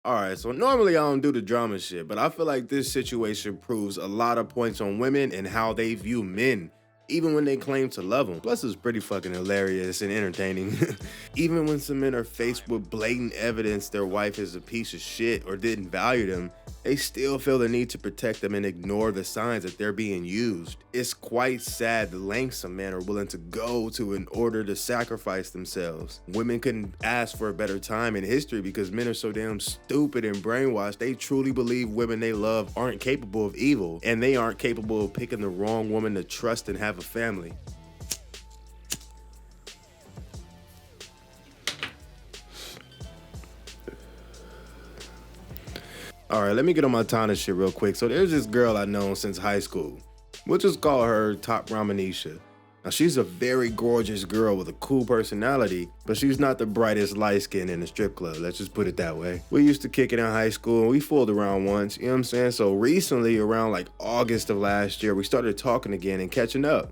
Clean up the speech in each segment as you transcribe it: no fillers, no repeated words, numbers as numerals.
All right, so normally I don't do the drama shit, but I feel like this situation proves a lot of points on women and how they view men, even when they claim to love them. Plus, it's pretty fucking hilarious and entertaining. Even when some men are faced with blatant evidence their wife is a piece of shit or didn't value them, they still feel the need to protect them and ignore the signs that they're being used. It's quite sad the lengths some men are willing to go to in order to sacrifice themselves. Women couldn't ask for a better time in history because men are so damn stupid and brainwashed. They truly believe women they love aren't capable of evil, and they aren't capable of picking the wrong woman to trust and have a family. All right, let me get on my Tana shit real quick. So there's this girl I've known since high school. We'll just call her Top Ramanisha. Now she's a very gorgeous girl with a cool personality, but she's not the brightest light skin in the strip club. Let's just put it that way. We used to kick it in high school and we fooled around once, you know what I'm saying? So recently, around like August of last year, we started talking again and catching up.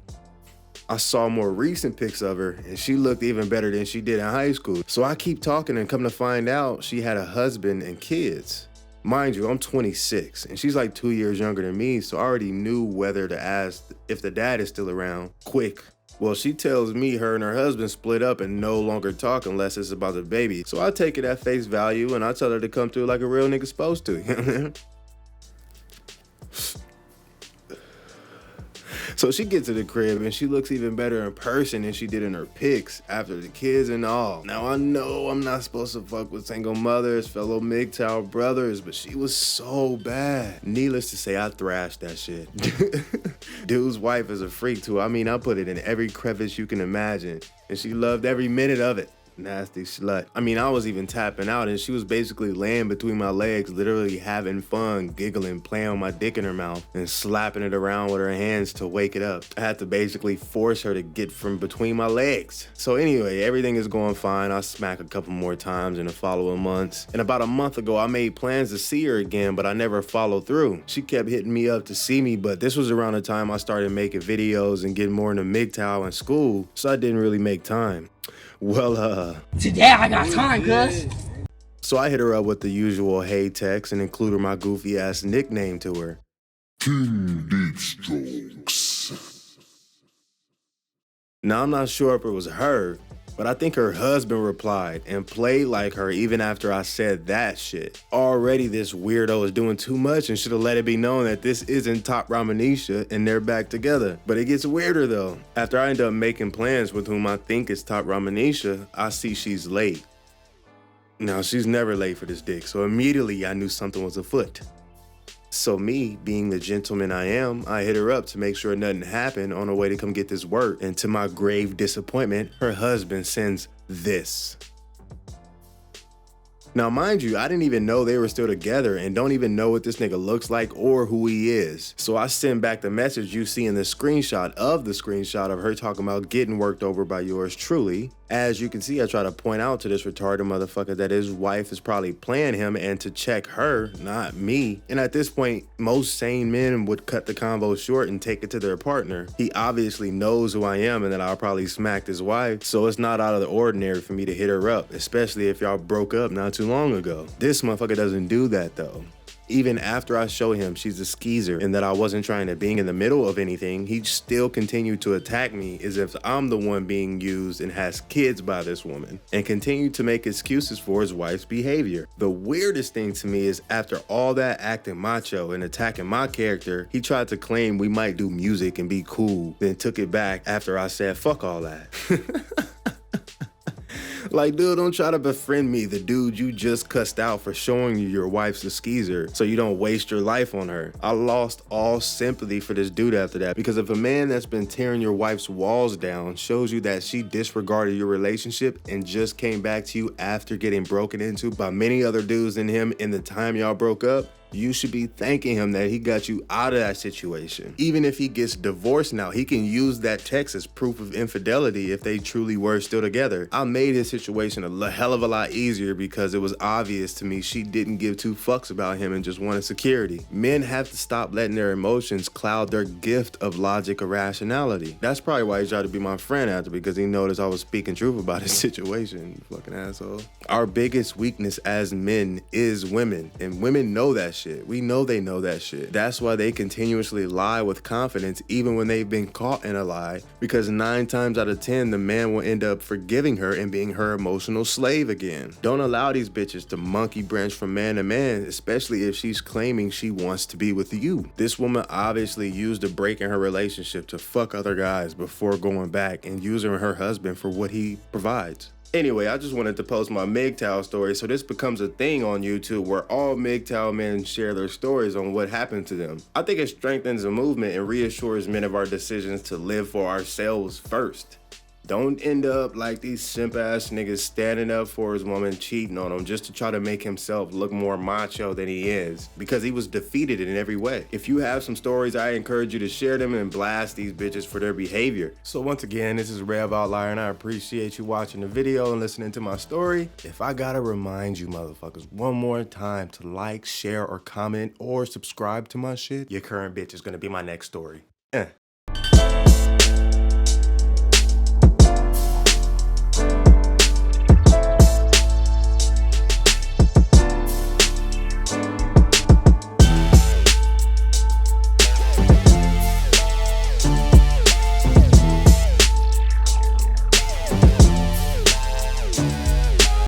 I saw more recent pics of her and she looked even better than she did in high school. So I keep talking and come to find out she had a husband and kids. Mind you, I'm 26 and she's like 2 years younger than me, so I already knew whether to ask if the dad is still around quick. Well, she tells me her and her husband split up and no longer talk unless it's about the baby. So I take it at face value and I tell her to come through like a real nigga supposed to. So she gets to the crib and she looks even better in person than she did in her pics after the kids and all. Now I know I'm not supposed to fuck with single mothers, fellow MGTOW brothers, but she was so bad. Needless to say, I thrashed that shit. Dude's wife is a freak too. I mean, I put it in every crevice you can imagine and she loved every minute of it. Nasty slut. I mean, I was even tapping out and she was basically laying between my legs, literally having fun, giggling, playing with my dick in her mouth and slapping it around with her hands to wake it up. I had to basically force her to get from between my legs. So anyway, everything is going fine. I smack a couple more times in the following months. And about a month ago, I made plans to see her again, but I never followed through. She kept hitting me up to see me, but this was around the time I started making videos and getting more into MGTOW in school, so I didn't really make time. Well, today I got time, cuz. So I hit her up with the usual hey text and included my goofy ass nickname to her. King Deep Strokes. Now I'm not sure if it was her, but I think her husband replied and played like her even after I said that shit. Already this weirdo is doing too much and should have let it be known that this isn't Top Ramanisha and they're back together. But it gets weirder though. After I end up making plans with whom I think is Top Ramanisha, I see she's late. Now she's never late for this dick, so immediately I knew something was afoot. So me, being the gentleman I am, I hit her up to make sure nothing happened on her way to come get this work. And to my grave disappointment, her husband sends this. Now, mind you, I didn't even know they were still together and don't even know what this nigga looks like or who he is. So I send back the message you see in the screenshot of her talking about getting worked over by yours truly. As you can see, I try to point out to this retarded motherfucker that his wife is probably playing him and to check her, not me. And at this point, most sane men would cut the convo short and take it to their partner. He obviously knows who I am and that I'll probably smack his wife, so it's not out of the ordinary for me to hit her up, especially if y'all broke up not too long ago. This motherfucker doesn't do that though. Even after I show him she's a skeezer and that I wasn't trying to be in the middle of anything, he still continued to attack me as if I'm the one being used and has kids by this woman, and continued to make excuses for his wife's behavior. The weirdest thing to me is after all that acting macho and attacking my character, he tried to claim we might do music and be cool, then took it back after I said fuck all that. Like, dude, don't try to befriend me, the dude you just cussed out for showing you your wife's a skeezer so you don't waste your life on her. I lost all sympathy for this dude after that, because if a man that's been tearing your wife's walls down shows you that she disregarded your relationship and just came back to you after getting broken into by many other dudes than him in the time y'all broke up, You should be thanking him that he got you out of that situation. Even if he gets divorced now, he can use that text as proof of infidelity if they truly were still together. I made his situation a hell of a lot easier because it was obvious to me she didn't give two fucks about him and just wanted security. Men have to stop letting their emotions cloud their gift of logic or rationality. That's probably why he tried to be my friend after, because he noticed I was speaking truth about his situation, you fucking asshole. Our biggest weakness as men is women, and women know that shit. We know they know that shit. That's why they continuously lie with confidence even when they've been caught in a lie, because 9 times out of 10 the man will end up forgiving her and being her emotional slave again. Don't allow these bitches to monkey branch from man to man, especially if she's claiming she wants to be with you. This woman obviously used a break in her relationship to fuck other guys before going back and using her husband for what he provides. Anyway, I just wanted to post my MGTOW story so this becomes a thing on YouTube where all MGTOW men share their stories on what happened to them. I think it strengthens the movement and reassures men of our decisions to live for ourselves first. Don't end up like these simp ass niggas standing up for his woman, cheating on him just to try to make himself look more macho than he is, because he was defeated in every way. If you have some stories, I encourage you to share them and blast these bitches for their behavior. So once again, this is Rev Outlier and I appreciate you watching the video and listening to my story. If I gotta remind you motherfuckers one more time to like, share, or comment, or subscribe to my shit, your current bitch is gonna be my next story.